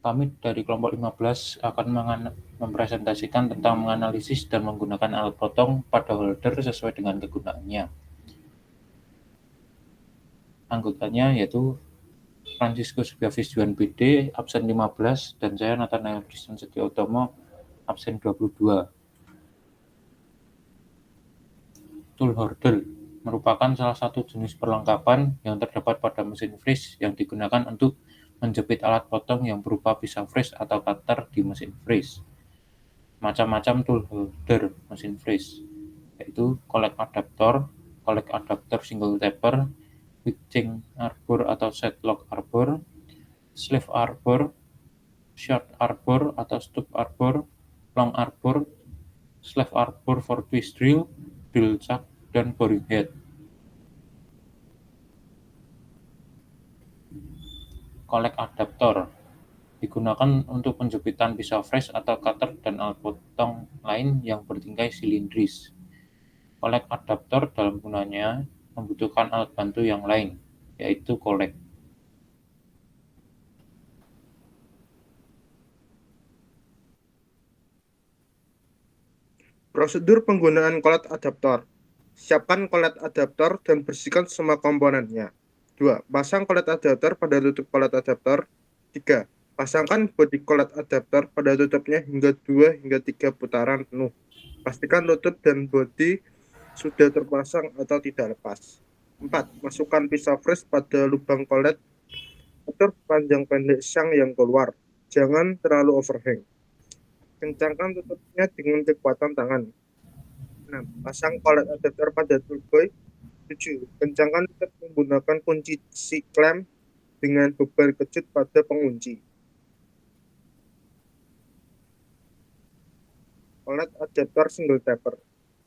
Kami dari kelompok 15 akan mempresentasikan tentang menganalisis dan menggunakan alat potong pada holder sesuai dengan kegunaannya. Anggotanya yaitu Francisco Subiavis Juan BD, absen 15, dan saya Nathanael Christian Setiotomo, absen 22. Tool holder merupakan salah satu jenis perlengkapan yang terdapat pada mesin freeze yang digunakan untuk menjepit alat potong yang berupa pisau freeze atau cutter di mesin freeze. Macam-macam tool holder mesin freeze, yaitu collect adaptor single taper, quick change arbor atau setlock arbor, sleeve arbor, short arbor atau stup arbor, long arbor, sleeve arbor for twist drill, drill chuck, dan boring head. Collect adaptor digunakan untuk penjepitan pisau freeze atau cutter dan alat potong lain yang bertingkai silindris. Collect adaptor dalam gunanya membutuhkan alat bantu yang lain, yaitu collect. Prosedur penggunaan collet adaptor. Siapkan collet adaptor dan bersihkan semua komponennya. 2. Pasang collet adaptor pada tutup collet adaptor. 3. Pasangkan bodi collet adaptor pada tutupnya hingga 2 hingga 3 putaran penuh. Pastikan tutup dan bodi sudah terpasang atau tidak lepas. 4. Masukkan pisau freeze pada lubang collet. Atur panjang pendek syang yang keluar. Jangan terlalu overhang. Kencangkan tutupnya dengan kekuatan tangan. 6. Pasang collet adaptor pada toolboy. 7. Kencangkan tutup menggunakan kunci C-clamp dengan beban kejut pada pengunci. Collet adaptor single taper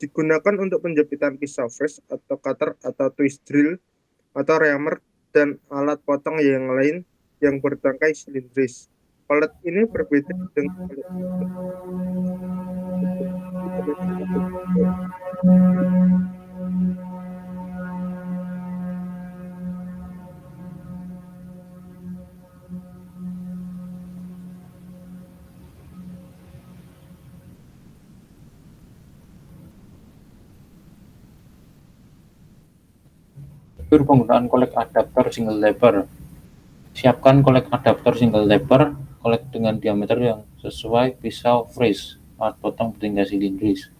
digunakan untuk penjepitan pisau freeze atau cutter atau twist drill atau reamer dan alat potong yang lain yang bertangkai silindris. Collet ini berbeda dengan collet Prosedur penggunaan collect adaptor single taper. Siapkan collect adaptor single taper, collect dengan diameter yang sesuai pisau freeze, alat potong bertingkai silindris.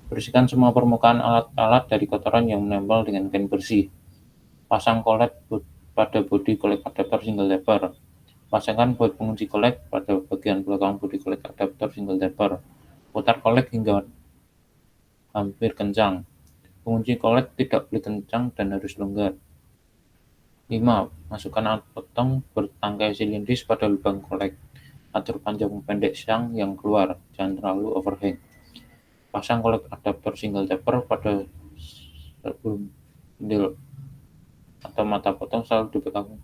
Bersihkan semua permukaan alat-alat dari kotoran yang menempel dengan kain bersih. Pasang collect pada bodi collect adaptor single taper. Pasangkan baut pengunci collect pada bagian belakang bodi collect adaptor single taper. Putar collect hingga hampir kencang. Pengunci collect tidak boleh kencang dan harus longgar. 5. Masukkan alat potong bertangkai silindris pada lubang collect. Atur panjang pendek syang yang keluar, jangan terlalu overhang. Pasang collect adaptor single taper pada spindle atau mata potong selalu di belakang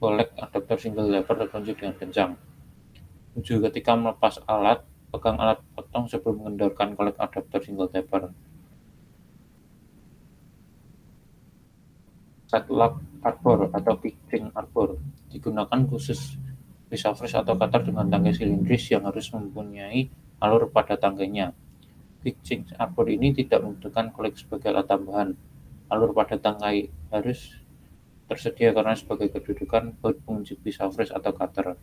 collect adaptor single taper terkunci dengan kencang. 7. Ketika melepas alat, pegang alat potong sebelum mengendorkan collect adaptor single taper. Setlock arbor atau pitching arbor digunakan khusus pisau freeze atau cutter dengan tangkai silindris yang harus mempunyai alur pada tangkainya. Pitching arbor ini tidak membutuhkan collect sebagai alat tambahan. Alur pada tangkai harus tersedia karena sebagai kedudukan baut pengunci pisau freeze atau cutter.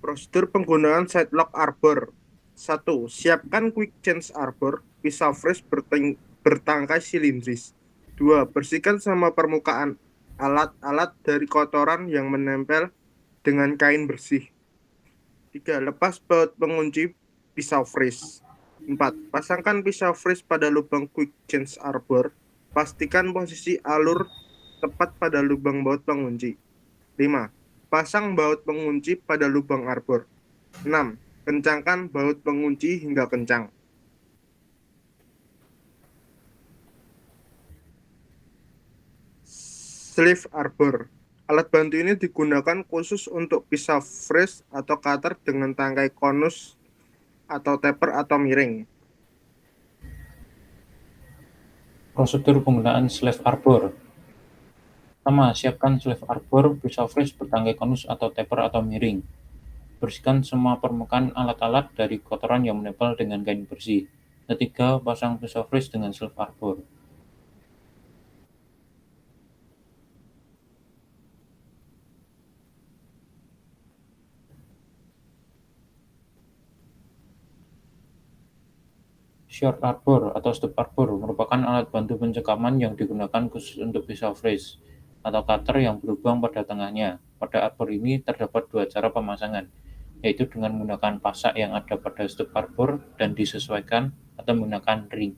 Prosedur penggunaan sidelock arbor. 1. Siapkan quick change arbor, pisau freeze bertangkai silindris. 2. Bersihkan sama permukaan alat-alat dari kotoran yang menempel dengan kain bersih. 3. Lepas baut pengunci pisau freeze. 4. Pasangkan pisau freeze pada lubang quick change arbor. Pastikan posisi alur tepat pada lubang baut pengunci. 5. Pasang baut pengunci pada lubang arbor. 6. Kencangkan baut pengunci hingga kencang. Sleeve arbor. Alat bantu ini digunakan khusus untuk pisau freeze atau cutter dengan tangkai konus atau taper atau miring. Prosedur penggunaan sleeve arbor. Pertama, siapkan sleeve arbor, pisau fris bertangkai konus atau taper atau miring. Bersihkan semua permukaan alat-alat dari kotoran yang menempel dengan kain bersih. Ketiga, pasang pisau fris dengan sleeve arbor. Short arbor atau stub arbor merupakan alat bantu pencekaman yang digunakan khusus untuk pisau fris atau cutter yang berlubang pada tengahnya. Pada arbor ini terdapat dua cara pemasangan, yaitu dengan menggunakan pasak yang ada pada stub arbor dan disesuaikan atau menggunakan ring.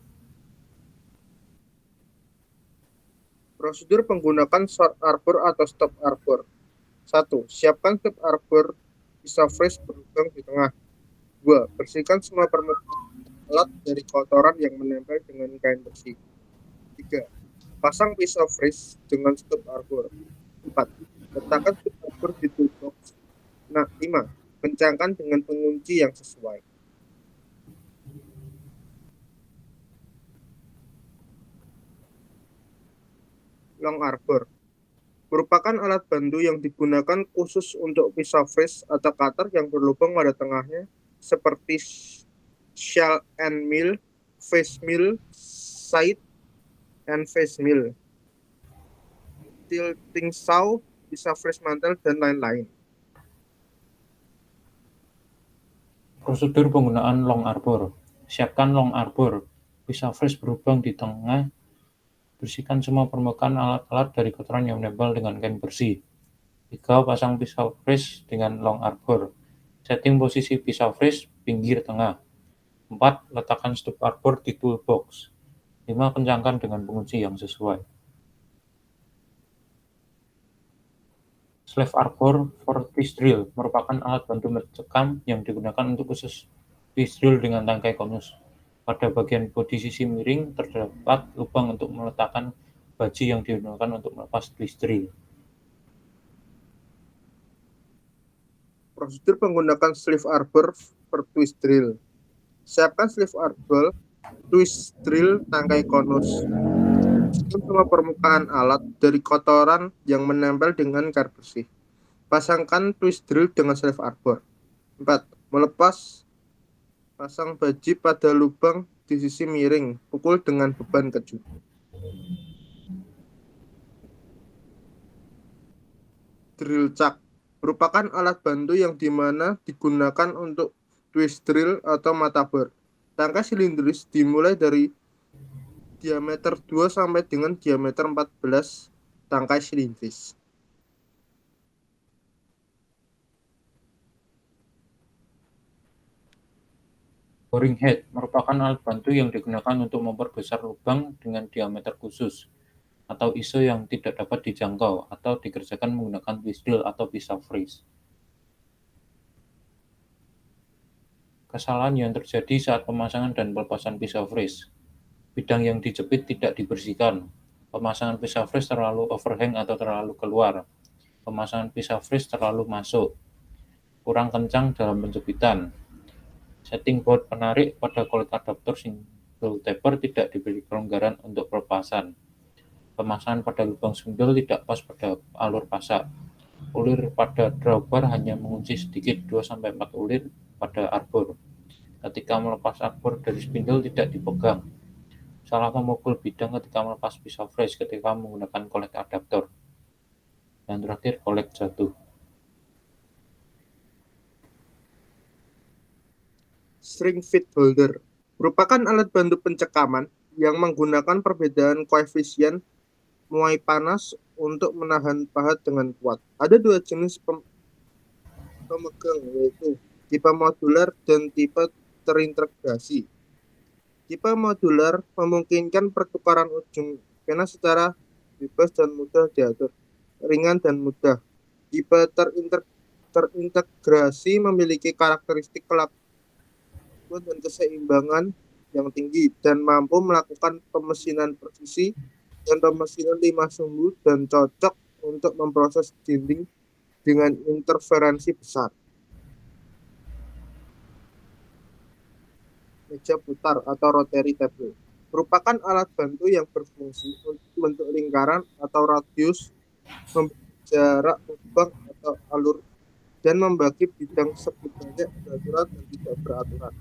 Prosedur menggunakan short arbor atau stop arbor. 1. Siapkan stop arbor pisau fris berlubang di tengah. 2. Bersihkan semua permukaan alat dari kotoran yang menempel dengan kain bersih. 3. Pasang pisau fris dengan stop arbor. 4. Letakkan stop arbor di toolbox. 5. Kencangkan dengan pengunci yang sesuai. Long arbor merupakan alat bantu yang digunakan khusus untuk pisau fris atau cutter yang berlubang pada tengahnya, seperti shell and mill, face mill, side and face mill, tilting saw, pisau fris mantel, dan lain-lain. Prosedur penggunaan long arbor. Siapkan long arbor, pisau fris berlubang di tengah. Bersihkan semua permukaan alat-alat dari kotoran yang menempel dengan kain bersih. 3. Pasang pisau fris dengan long arbor. Setting posisi pisau fris pinggir tengah. 4. Letakkan stub arbor di toolbox. 5. Kencangkan dengan pengunci yang sesuai. Sleeve arbor for twist drill merupakan alat bantu mencekam yang digunakan untuk khusus twist drill dengan tangkai konus. Pada bagian bodi sisi miring terdapat lubang untuk meletakkan baji yang digunakan untuk melepas twist drill. Prosedur menggunakan sleeve arbor per twist drill. Siapkan sleeve arbor, twist drill, tangkai konus. Bersihkan semua permukaan alat dari kotoran yang menempel dengan kain bersih. Pasangkan twist drill dengan sleeve arbor. 4. Melepas pasang baji pada lubang di sisi miring. Pukul dengan beban kejut. Drill chuck merupakan alat bantu yang dimana digunakan untuk twist drill atau mata bor. Tangkai silindris dimulai dari diameter 2 sampai dengan diameter 14 tangkai silindris. Boring head merupakan alat bantu yang digunakan untuk memperbesar lubang dengan diameter khusus atau ISO yang tidak dapat dijangkau atau dikerjakan menggunakan twist drill atau pisau fris. Kesalahan yang terjadi saat pemasangan dan pelepasan pisau fris. Bidang yang dijepit tidak dibersihkan. Pemasangan pisau fris terlalu overhang atau terlalu keluar. Pemasangan pisau fris terlalu masuk. Kurang kencang dalam penjepitan. Setting baut penarik pada kolek adaptor single taper tidak diberi kelonggaran untuk pelepasan. Pemasangan pada lubang spindle tidak pas pada alur pasak. Ulir pada drawbar hanya mengunci sedikit 2-4 ulir pada arbor. Ketika melepas arbor dari spindle tidak dipegang. Salah memukul bidang ketika melepas pisau fris ketika menggunakan kolek adaptor. Dan terakhir, kolek jatuh. String feed holder merupakan alat bantu pencekaman yang menggunakan perbedaan koefisien muai panas untuk menahan pahat dengan kuat. Ada dua jenis pemegang, yaitu tipe modular dan tipe terintegrasi. Tipe modular memungkinkan pertukaran ujung pena secara bebas dan mudah diatur, ringan dan mudah. Tipe terintegrasi memiliki karakteristik kelakuan dan keseimbangan yang tinggi dan mampu melakukan pemesinan presisi dan pemesinan 5 sumbu dan cocok untuk memproses dinding dengan interferensi besar. Meja putar atau rotary table merupakan alat bantu yang berfungsi untuk membentuk lingkaran atau radius, memberi jarak lubang atau alur, dan membagi bidang sebagainya beraturan dan tidak beraturan.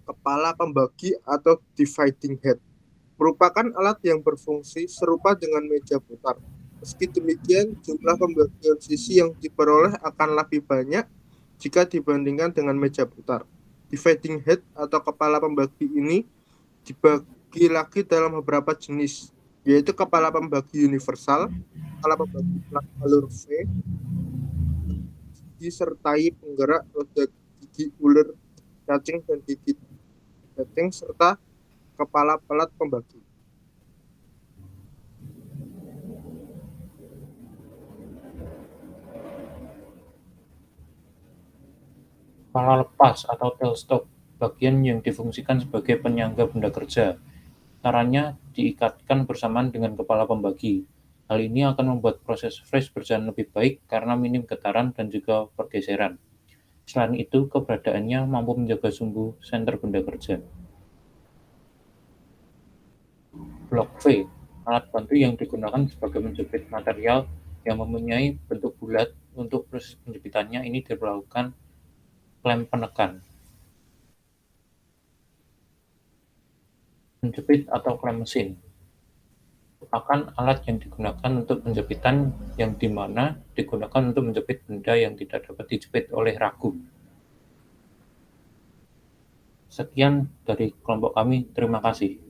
Kepala pembagi atau dividing head merupakan alat yang berfungsi serupa dengan meja putar. Meski demikian, jumlah pembagian sisi yang diperoleh akan lebih banyak jika dibandingkan dengan meja putar. Dividing head atau kepala pembagi ini dibagi lagi dalam beberapa jenis, yaitu kepala pembagi universal, kepala pembagi alur V, disertai penggerak roda gigi ular, cacing, dan gigi cacing, serta kepala pelat pembagi. Kepala lepas atau tailstock, bagian yang difungsikan sebagai penyangga benda kerja. Caranya diikatkan bersamaan dengan kepala pembagi. Hal ini akan membuat proses freeze berjalan lebih baik karena minim getaran dan juga pergeseran. Selain itu, keberadaannya mampu menjaga sumbu senter benda kerja. Blok V, alat bantu yang digunakan sebagai menjepit material yang mempunyai bentuk bulat. Untuk proses penjepitannya ini diperlakukan klem penekan. Menjepit atau klem mesin merupakan alat yang digunakan untuk penjepitan yang dimana digunakan untuk menjepit benda yang tidak dapat dijepit oleh ragu. Sekian dari kelompok kami, terima kasih.